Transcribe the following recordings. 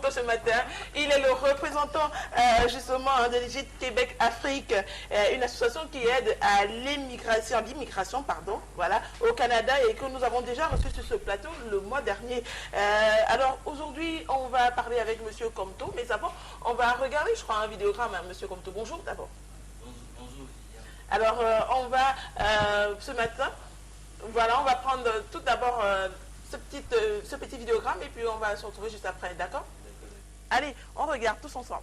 Comto ce matin. Il est le représentant justement de l'Égypte Québec Afrique, une association qui aide à l'immigration, pardon, voilà, au Canada et que nous avons déjà reçu sur ce plateau le mois dernier. Alors aujourd'hui, on va parler avec Monsieur Comto, mais d'abord, on va regarder, je crois, un vidéogramme à Monsieur Comto. Bonjour d'abord. Bonjour. Alors, on va, ce matin, voilà, on va prendre tout d'abord ce petit vidéogramme et puis on va se retrouver juste après, d'accord? Allez, on regarde tous ensemble.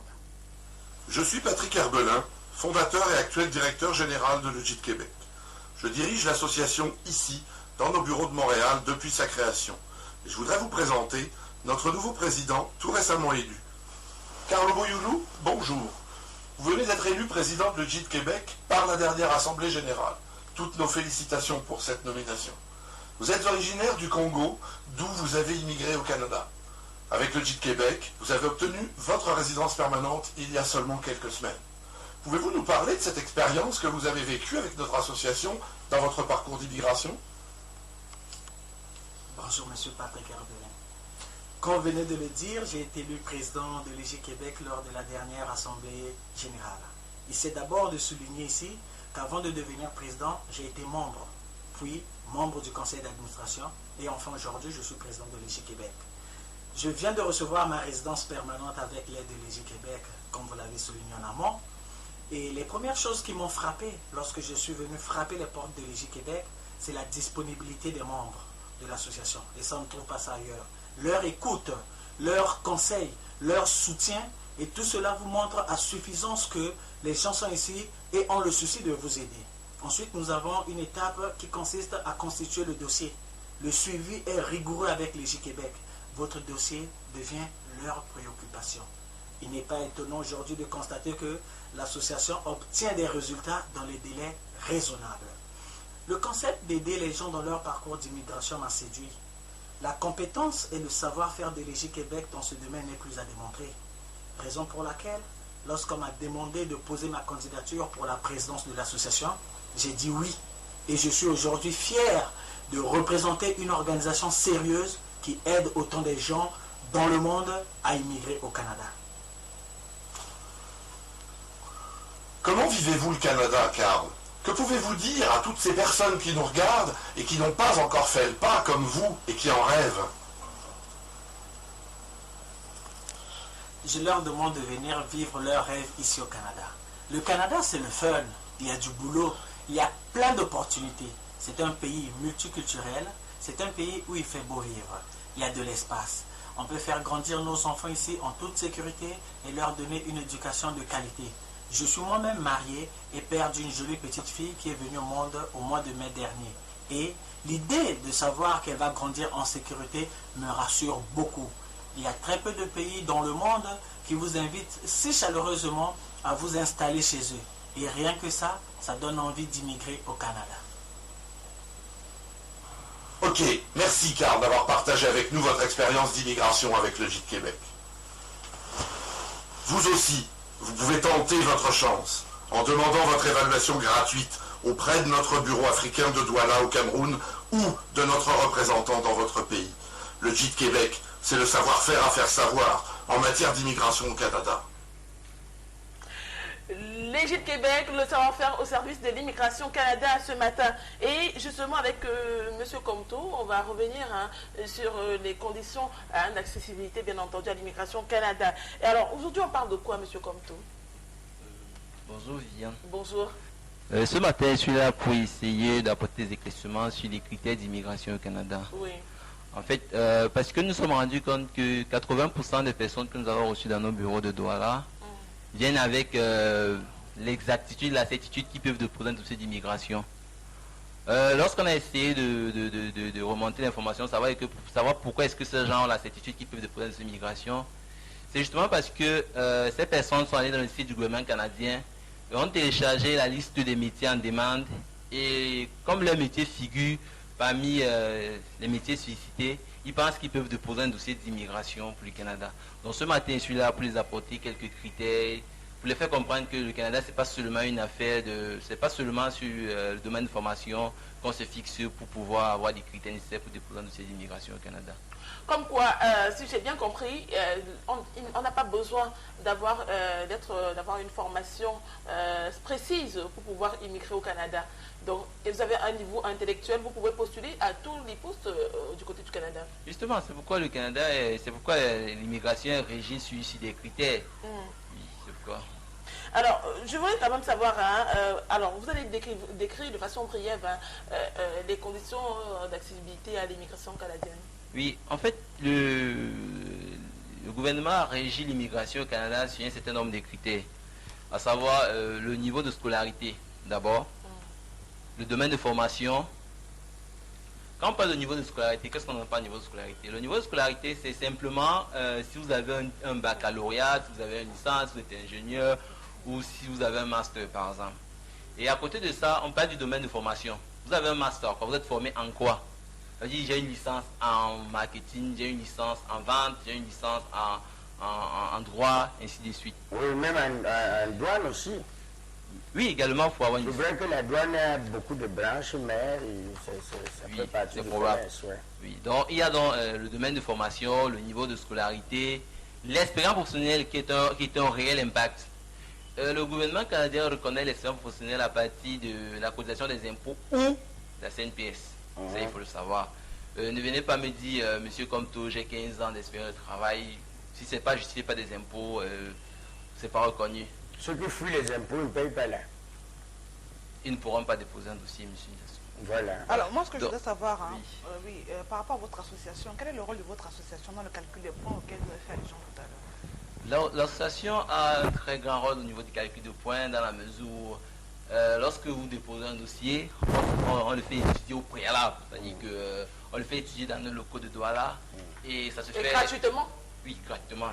Je suis Patrick Herbelin, fondateur et actuel directeur général de l'Égypte Québec. Je dirige l'association ici, dans nos bureaux de Montréal, depuis sa création. Et je voudrais vous présenter notre nouveau président, tout récemment élu. Carlo Boyoulou, bonjour. Vous venez d'être élu président de l'Égypte Québec par la dernière Assemblée générale. Toutes nos félicitations pour cette nomination. Vous êtes originaire du Congo, d'où vous avez immigré au Canada. Avec l'Égypte Québec, vous avez obtenu votre résidence permanente il y a seulement quelques semaines. Pouvez-vous nous parler de cette expérience que vous avez vécue avec notre association dans votre parcours d'immigration? Bonjour, Monsieur Patrick Herbelin. Comme vous venez de le dire, j'ai été élu président de l'Égypte Québec lors de la dernière Assemblée générale. Il s'est d'abord de souligner ici qu'avant de devenir président, j'ai été membre, puis membre du conseil d'administration, et enfin aujourd'hui, je suis président de l'Égypte Québec. Je viens de recevoir ma résidence permanente avec l'aide de l'Égypte Québec, comme vous l'avez souligné en amont. Et les premières choses qui m'ont frappé lorsque je suis venu frapper les portes de l'Égypte Québec, c'est la disponibilité des membres de l'association. Et ça, on ne trouve pas ça ailleurs. Leur écoute, leur conseil, leur soutien, et tout cela vous montre à suffisance que les gens sont ici et ont le souci de vous aider. Ensuite, nous avons une étape qui consiste à constituer le dossier. Le suivi est rigoureux avec l'Égypte Québec. Votre dossier devient leur préoccupation. Il n'est pas étonnant aujourd'hui de constater que l'association obtient des résultats dans les délais raisonnables. Le concept d'aider les gens dans leur parcours d'immigration m'a séduit. La compétence et le savoir-faire de l'Égypte Québec dans ce domaine n'est plus à démontrer. Raison pour laquelle, lorsqu'on m'a demandé de poser ma candidature pour la présidence de l'association, j'ai dit oui. Et je suis aujourd'hui fier de représenter une organisation sérieuse qui aide autant de gens dans le monde à immigrer au Canada. Comment vivez-vous le Canada, Carl? Que pouvez-vous dire à toutes ces personnes qui nous regardent et qui n'ont pas encore fait le pas comme vous et qui en rêvent? Je leur demande de venir vivre leur rêve ici au Canada. Le Canada, c'est le fun. Il y a du boulot. Il y a plein d'opportunités. C'est un pays multiculturel. C'est un pays où il fait beau vivre. Il y a de l'espace. On peut faire grandir nos enfants ici en toute sécurité et leur donner une éducation de qualité. Je suis moi-même marié et père d'une jolie petite fille qui est venue au monde au mois de mai dernier. Et l'idée de savoir qu'elle va grandir en sécurité me rassure beaucoup. Il y a très peu de pays dans le monde qui vous invitent si chaleureusement à vous installer chez eux. Et rien que ça, ça donne envie d'immigrer au Canada. Ok, merci Carl d'avoir partagé avec nous votre expérience d'immigration avec l'Égypte Québec. Vous aussi, vous pouvez tenter votre chance en demandant votre évaluation gratuite auprès de notre bureau africain de Douala au Cameroun ou de notre représentant dans votre pays. Le L'Égypte Québec, c'est le savoir-faire à faire savoir en matière d'immigration au Canada. L'Égypte Québec, le savoir-faire au service de l'immigration Canada ce matin. Et justement avec M. Comto, on va revenir sur les conditions d'accessibilité bien entendu à l'immigration Canada. Et alors aujourd'hui on parle de quoi M. Comto? Bonjour Viviane. Bonjour. Ce matin je suis là pour essayer d'apporter des éclaircissements sur les critères d'immigration au Canada. Oui. En fait, parce que nous sommes rendus compte que 80% des personnes que nous avons reçues dans nos bureaux de Douala viennent avec l'exactitude, la certitude qu'ils peuvent déposer un dossier d'immigration. Lorsqu'on a essayé de remonter l'information, savoir pourquoi est-ce que ces gens ont la certitude qu'ils peuvent déposer un dossier d'immigration, c'est justement parce que ces personnes sont allées dans le site du gouvernement canadien et ont téléchargé la liste des métiers en demande, et comme leur métier figure parmi les métiers sollicités, ils pensent qu'ils peuvent déposer un dossier d'immigration pour le Canada. Donc ce matin, je suis là pour les apporter quelques critères pour les faire comprendre que le Canada, c'est pas seulement une affaire c'est pas seulement sur le domaine de formation qu'on se fixe pour pouvoir avoir des critères nécessaires pour déposer un dossier d'immigration au Canada. Comme quoi, si j'ai bien compris, on n'a pas besoin d'avoir une formation précise pour pouvoir immigrer au Canada. Donc, et vous avez un niveau intellectuel, vous pouvez postuler à tous les postes du côté du Canada. Justement, c'est pourquoi le Canada, c'est pourquoi l'immigration est régie sur des critères. Oui, c'est pourquoi. Alors, je voudrais quand même savoir, alors vous allez décrire de façon briève les conditions d'accessibilité à l'immigration canadienne. Oui, en fait, le gouvernement a régi l'immigration au Canada sur un certain nombre de critères, à savoir le niveau de scolarité d'abord, le domaine de formation. Quand on parle de niveau de scolarité, qu'est-ce qu'on entend par niveau de scolarité? Le niveau de scolarité, c'est simplement si vous avez un baccalauréat, si vous avez une licence, si vous êtes ingénieur, ou si vous avez un master, par exemple. Et à côté de ça, on parle du domaine de formation. Vous avez un master, vous êtes formé en quoi? J'ai une licence en marketing, j'ai une licence en vente, j'ai une licence en droit, ainsi de suite. Oui, même en douane aussi. Oui, également, il faut avoir une licence. C'est vrai que la douane a beaucoup de branches, mais ça fait partie du commerce. Ouais. Oui, donc il y a donc le domaine de formation, le niveau de scolarité, l'expérience professionnelle qui est un réel impact. Le gouvernement canadien reconnaît l'expérience professionnelle à partir de la cotisation des impôts ou la CNPS. Ça, il faut le savoir. Ne venez pas me dire, monsieur Comto, j'ai 15 ans d'expérience de travail. Si ce n'est pas justifié par des impôts, ce n'est pas reconnu. Ceux qui fuient les impôts ne payent pas là. Ils ne pourront pas déposer un dossier, monsieur. Voilà. Alors, moi, ce que je voudrais savoir, par rapport à votre association, quel est le rôle de votre association dans le calcul des points auxquels vous avez fait allusion tout à l'heure? L'association a un très grand rôle au niveau du calcul de points, dans la mesure où lorsque vous déposez un dossier, on le fait étudier au préalable, c'est-à-dire qu'on le fait étudier dans nos locaux de Douala et ça se fait gratuitement. Oui, gratuitement.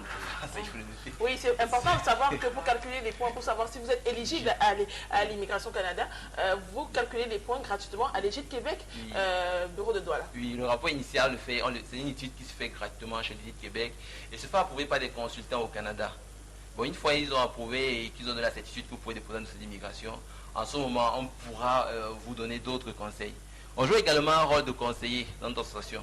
Oui, c'est important de savoir que pour calculer les points, pour savoir si vous êtes éligible à l'immigration Canada, vous calculez les points gratuitement à l'Égypte Québec, bureau de Douala. Oui, le rapport initial, c'est une étude qui se fait gratuitement chez l'Égypte Québec et se fait approuver par des consultants au Canada. Bon, une fois ils ont approuvé et qu'ils ont donné la certitude que vous pouvez déposer un dossier d'immigration, en ce moment, on pourra vous donner d'autres conseils. On joue également un rôle de conseiller dans notre association.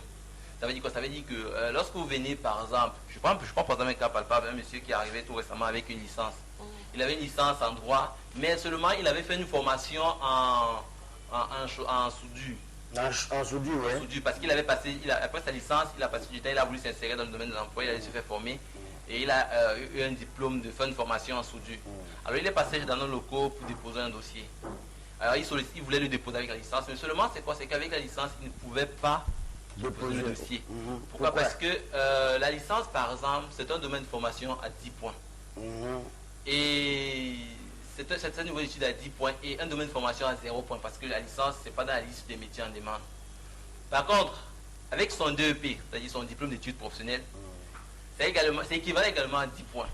Ça veut dire quoi? Ça veut dire que lorsque vous venez, par exemple, je prends par exemple un cas palpable, un monsieur qui est arrivé tout récemment avec une licence. Il avait une licence en droit, mais seulement il avait fait une formation en soudure. En soudure, oui. Soudure, parce qu'il avait passé, après sa licence, il a passé du temps, il a voulu s'insérer dans le domaine de l'emploi, il a se faire former. Et il a eu un diplôme de fin de formation en soudure. Alors il est passé dans nos locaux pour déposer un dossier. Alors il voulait le déposer avec la licence, mais seulement c'est quoi? C'est qu'avec la licence, il ne pouvait pas déposer le dossier. Pourquoi? Parce que la licence, par exemple, c'est un domaine de formation à 10 points. Et c'est un niveau d'études à 10 points et un domaine de formation à 0 points, parce que la licence, c'est pas dans la liste des métiers en demande. Par contre, avec son DEP, c'est-à-dire son diplôme d'études professionnelles, c'est équivalent également à 10 points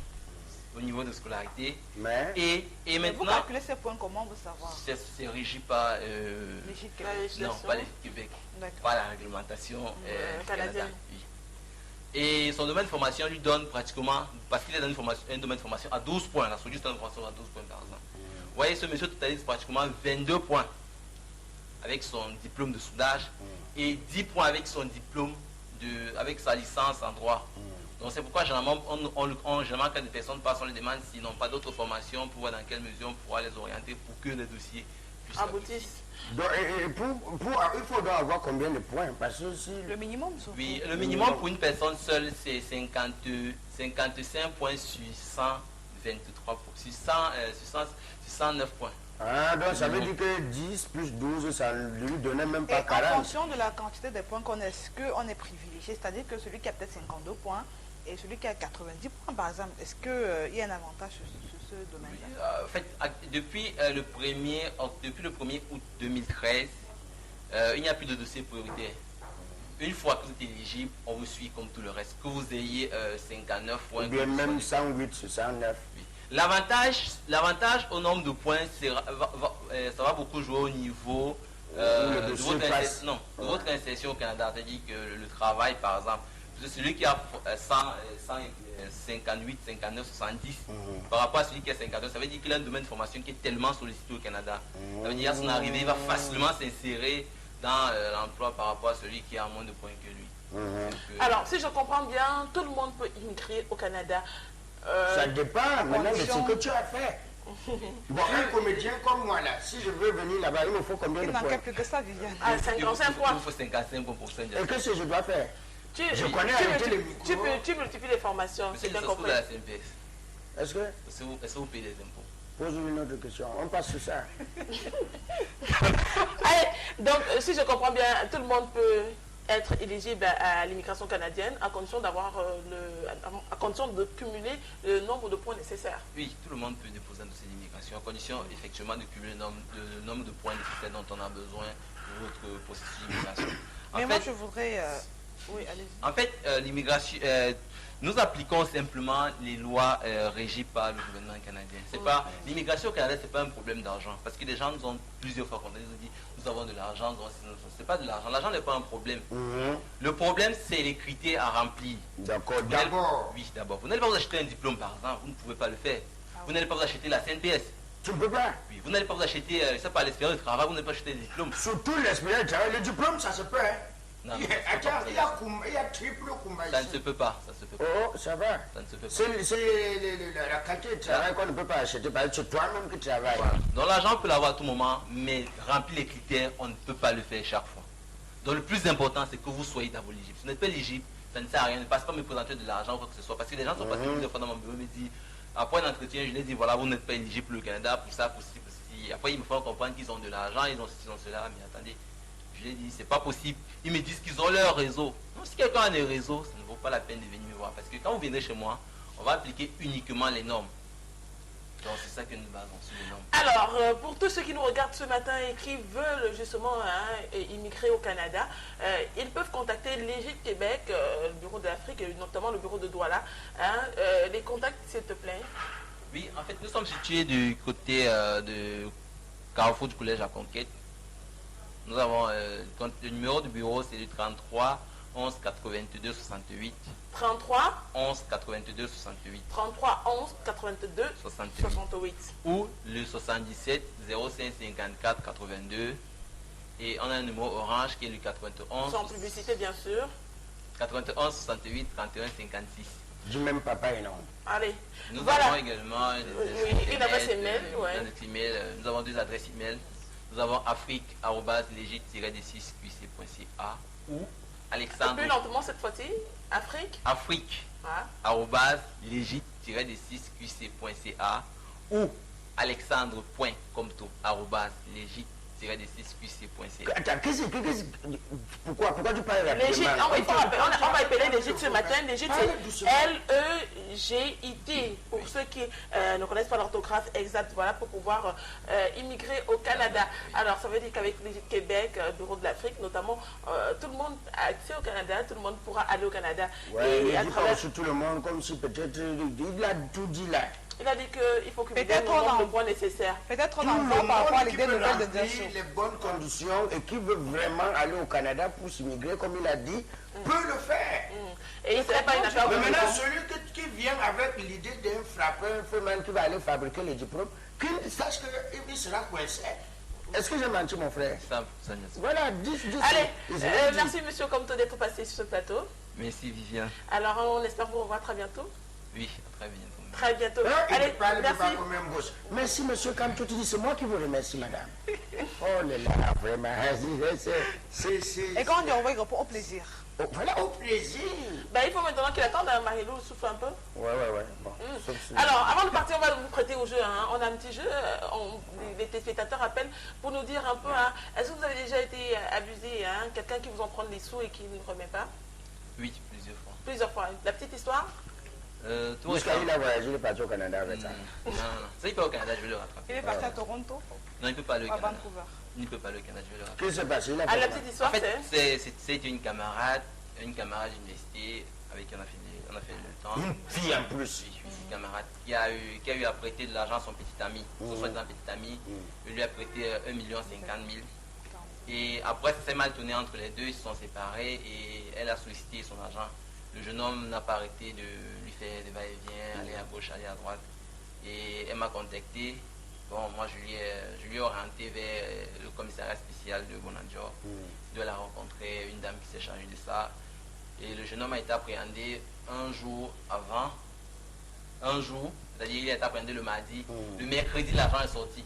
au niveau de scolarité. Et maintenant, vous calculez ces points comment, vous savoir? C'est régi par l'Égypte Québec. Non, pas l'Égypte Québec, pas la réglementation canadienne. Oui. Et son domaine de formation lui donne pratiquement, parce qu'il est dans un domaine de formation à 12 points, la juste une formation à 12 points par exemple. Vous voyez, ce monsieur totalise pratiquement 22 points avec son diplôme de soudage et 10 points avec son diplôme avec sa licence en droit. Donc c'est pourquoi généralement, généralement quand des personnes passent, on les demande s'ils n'ont pas d'autres formations pour voir dans quelle mesure on pourra les orienter pour que les dossiers puissent aboutissent. Donc, il faut donc avoir combien de points? Parce que si... Le minimum, surtout. Oui, le minimum pour une personne seule, c'est 55 points sur 123 sur 109 points. Ah, donc ça veut dire que 10 plus 12, ça ne lui donnait même pas 40. En fonction de la quantité des points qu'on est privilégié, c'est-à-dire que celui qui a peut-être 52 points et celui qui a 90 points, par exemple, est-ce qu'il y a un avantage sur ce domaine-là? En fait, depuis le 1er août 2013, il n'y a plus de dossier prioritaire. Une fois que vous êtes éligible, on vous suit comme tout le reste. Que vous ayez 59 points. Ou bien même 108 sur 109. Oui. L'avantage au nombre de points, ça va beaucoup jouer au niveau de votre insertion au Canada. C'est-à-dire que le travail, par exemple, celui qui a 58, 59, 70, par rapport à celui qui a 52, ça veut dire qu'il a un domaine de formation qui est tellement sollicité au Canada. Ça veut dire qu'à son arrivée, il va facilement s'insérer dans l'emploi par rapport à celui qui a moins de points que lui. Alors, si je comprends bien, tout le monde peut immigrer au Canada. Ça dépend maintenant de ce que tu as fait. Bon, un comédien comme moi là, si je veux venir là-bas, il me faut combien de Il points? manquait plus que ça, Viviane. À 55 points. Il faut 55 points pour ça. Et qu'est-ce que je dois faire? Je connais tu arrêter les multiplies- micros. tu multiplies les formations, Monsieur c'est le bien Sassou de compris. la CNPS, Est-ce que? est-ce que vous payez des impôts? Pose une autre question. On passe sur ça. Allez, donc si je comprends bien, tout le monde peut être éligible à l'immigration canadienne à condition d'avoir à condition de cumuler le nombre de points nécessaires. Oui, tout le monde peut déposer un dossier d'immigration à condition effectivement de cumuler le nombre de points nécessaires dont on a besoin pour votre processus d'immigration. Mais moi, je voudrais... Oui, allez-y. En fait, l'immigration, nous appliquons simplement les lois régies par le gouvernement canadien. C'est pas l'immigration au Canada, c'est pas un problème d'argent, parce que les gens nous ont plusieurs fois contactés, nous ont dit nous avons de l'argent, c'est pas de l'argent. L'argent n'est pas un problème. Le problème, c'est les critères à remplir. D'accord. D'abord. Oui, d'abord. Vous n'allez pas vous acheter un diplôme, par exemple, vous ne pouvez pas le faire. Vous n'allez pas vous acheter la CNPS. Tu ne peux pas. Oui, vous n'allez pas vous acheter, je sais pas, l'expérience de travail, vous n'allez pas acheter des diplômes. Surtout l'expérience de travail. Le diplôme, ça se peut. Hein? Non, Il y a triple combat ça ne ici. se peut pas, ça se peut pas. Oh, ça va. Ça ne se peut pas. C'est la qualité de travail qu'on ne peut pas acheter. Parce que c'est toi-même qui travailles. Voilà. Donc l'argent, on peut l'avoir à tout moment, mais remplir les critères, on ne peut pas le faire chaque fois. Donc le plus important, c'est que vous soyez d'abord éligible. Si vous n'êtes pas éligible, ça ne sert à rien. Ne passe pas me présenter de l'argent ou quoi que ce soit. Parce que les gens sont passés plusieurs fois dans mon bureau, me disent, après un entretien, je leur dis, voilà, vous n'êtes pas éligible pour le Canada, pour ça, pour ci, pour ci. Après, ils me font comprendre qu'ils ont de l'argent, ils ont ceci, ils ont cela, mais attendez. Je leur dis, c'est pas possible. Ils me disent qu'ils ont leur réseau. Donc, si quelqu'un a des réseaux, ça ne vaut pas la peine de venir me voir. Parce que quand vous viendrez chez moi, on va appliquer uniquement les normes. Donc, c'est ça que nous basons sur les normes. Alors, pour tous ceux qui nous regardent ce matin et qui veulent justement immigrer au Canada, ils peuvent contacter l'Égide Québec, le bureau d'Afrique, et notamment le bureau de Douala. Les contacts, s'il te plaît. Oui, en fait, nous sommes situés du côté de Carrefour du Collège à Conquête. Nous avons le numéro du bureau, c'est le 33 11 82 68. 33 11 82 68. 33 11 82 68. 68. Ou le 77 05 54 82. Et on a un numéro orange qui est le 91. Sans publicité, bien sûr. 91 68 31 56. Du même papa et non. Allez. Nous Voilà. avons également une adresse email, ouais. notre email, nous avons deux adresses email. Nous avons afrique@legit-qc.ca ou Alexandre. Plus lentement cette fois-ci. Afrique. Afrique Ah. @legit-qc.ca ou alexandre.comto@legit-qc.ca. Attends, pourquoi tu parles L'Égide, rapidement? on va appeler l'Égide ce matin. L'Égide, Parle c'est doucement. L-E-G-I-T. Pour ceux qui ne connaissent pas l'orthographe exacte, voilà, pour pouvoir immigrer au Canada. Alors, ça veut dire qu'avec l'Égide Québec, bureau de l'Afrique, notamment, tout le monde a accès au Canada, tout le monde pourra aller au Canada. Ouais, Et à il dit travers- pas sur tout le monde, comme si peut-être il a tout dit là. il a dit qu'il faut cumuler Peut-être le nombre on de en- points nécessaires. Peut-être on Tout en le voit par rapport à monde qui l'idée peut nouvelle de remplir Dassault. les bonnes conditions et qui veut vraiment aller au Canada pour s'immigrer, comme il a dit, peut le faire. Et il ne serait pas une affaire de Mais maintenant, raison. celui qui vient avec l'idée d'un frappeur, un feuilleman qui va aller fabriquer les diplômes, qu'il sache qu'il sera coincé. Est-ce que j'ai menti, mon frère? Ça, ça, Voilà, 10. Allez, merci monsieur Comto d'être passé sur ce plateau. merci Viviane. Alors, on espère vous revoir très bientôt. Oui, très bientôt. Très bientôt. Il Allez, ne parle merci. pas comme un gosse. Merci, monsieur Kamto, tu dis, c'est moi qui vous remercie, madame. Oh là là, vraiment. Et quand on dit au revoir, il répond au plaisir. Oh, voilà, au plaisir. Ben, il faut maintenant qu'il attende, hein, Marilou souffle un peu. Ouais. Bon, sauf si- Alors, avant de partir, on va vous prêter au jeu. Hein. On a un petit jeu. Les téléspectateurs appellent pour nous dire un peu, hein, est-ce que vous avez déjà été abusé, hein, quelqu'un qui vous en prend les sous et qui ne remet pas? Oui, plusieurs fois. Plusieurs fois. La petite histoire? Tout Jusqu'à récemment. il a voyagé, il est parti au Canada avec ça. Non. Ça, il peut au Canada, je vais le rattraper. Il est parti à Toronto, Non, il ne peut pas aller au à Canada. Vancouver. Il ne peut pas aller au Canada, je vais le rattraper. Qu'est-ce qui s'est passé? Il a Ah, fait la quoi? petite histoire, En fait, c'est... c'est une camarade d'université avec qui on a fait le temps. Une fille en plus. Oui, une camarade qui a eu à prêter de l'argent à son petit ami, son soi-disant petit ami. Il lui a prêté 1 50 000. Et après, ça s'est mal tourné entre les deux, ils se sont séparés et elle a sollicité son argent. Le jeune homme n'a pas arrêté de lui faire des va-et-vient, aller à gauche, aller à droite. Et elle m'a contacté. Bon, moi, je lui ai orienté vers le commissariat spécial de Bonandior. Je dois la rencontrer, une dame qui s'est chargée de ça. Et le jeune homme a été appréhendé un jour avant. Un jour, c'est-à-dire il a été appréhendé le mardi. Le mercredi, l'argent est sorti.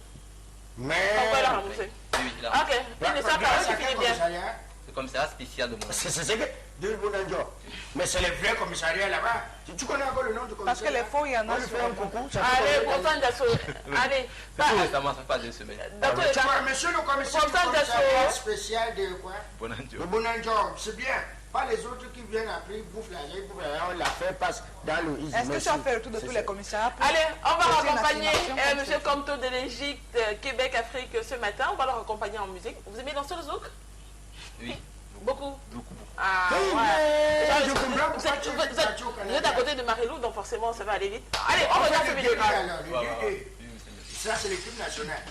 Mais... On va la rembourser. Oui, il a Ok, une histoire par qui finit bien. le commissariat spécial de Bonandior. C'est que de Bonandior. Mais c'est le vrai commissariat là-bas. Tu connais encore le nom du commissariat? Parce que les faux, il y en a On lui sur fait un le coucou. Allez, Constant Dasso. Allez. C'est tout récemment, ça fait pas 2 semaines. Dans tous les Tu cas, vois, monsieur le commissaire du Constant commissariat Dasso. spécial de quoi? De Bonandior. Bonandior, c'est bien. Pas les autres qui viennent après, ils bouffent l'argent, ils bouffent l'argent, on la fait passe dans le easy. Est-ce que tu as fait le tour de tous les commissariats pour Allez, on va poser une raccompagner affirmation comme M. celle-ci? Comto de l'Égypte, Québec, Afrique ce matin. On va le raccompagner en musique. Vous aimez danser le zouk? Oui, Beaucoup. beaucoup. Ah, Oui, ouais. mais je comprends Vous pourquoi êtes- tu vous veux êtes- partir au vous êtes Canada. à côté de Marilou, donc forcément ça va aller vite. Allez, on On regarde fait ce le vidéo. début alors, Ouais, ouais, le ouais. début. Oui, oui, c'est mieux. Ça, c'est l'équipe nationale.